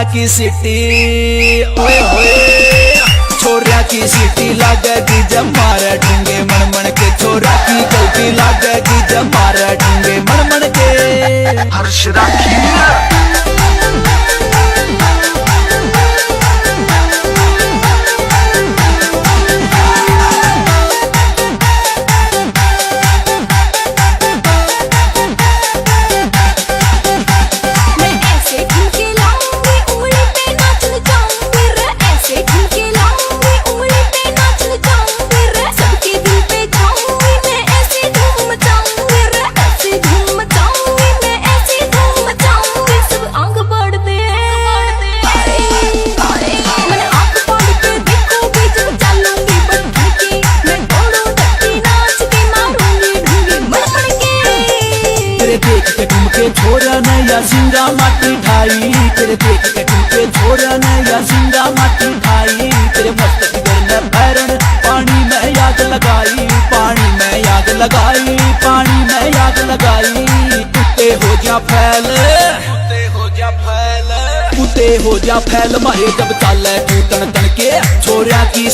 छोरिया की सिटी ओए होए, छोरिया की सिटी लागेगी जब मारे ढूंगे मन मन के, छोरा की गलती लागेगी जब मारे ढूंगे मन मन के। हर्ष राखी देख के ठुमके छोरा ने या सिंगा माटी ढाई, तेरे देख के ठुमके छोरा ने या सिंगा माटी ढाई, तेरे मस्त फिगर में भैरन पानी में याद लगाई, पानी में याद लगाई, पानी में याद लगाई। कुत्ते हो जा फैल, कुत्ते हो जा फैल, कुत्ते हो जा फैल मारे जब चाले तू तन तन के, छोरा की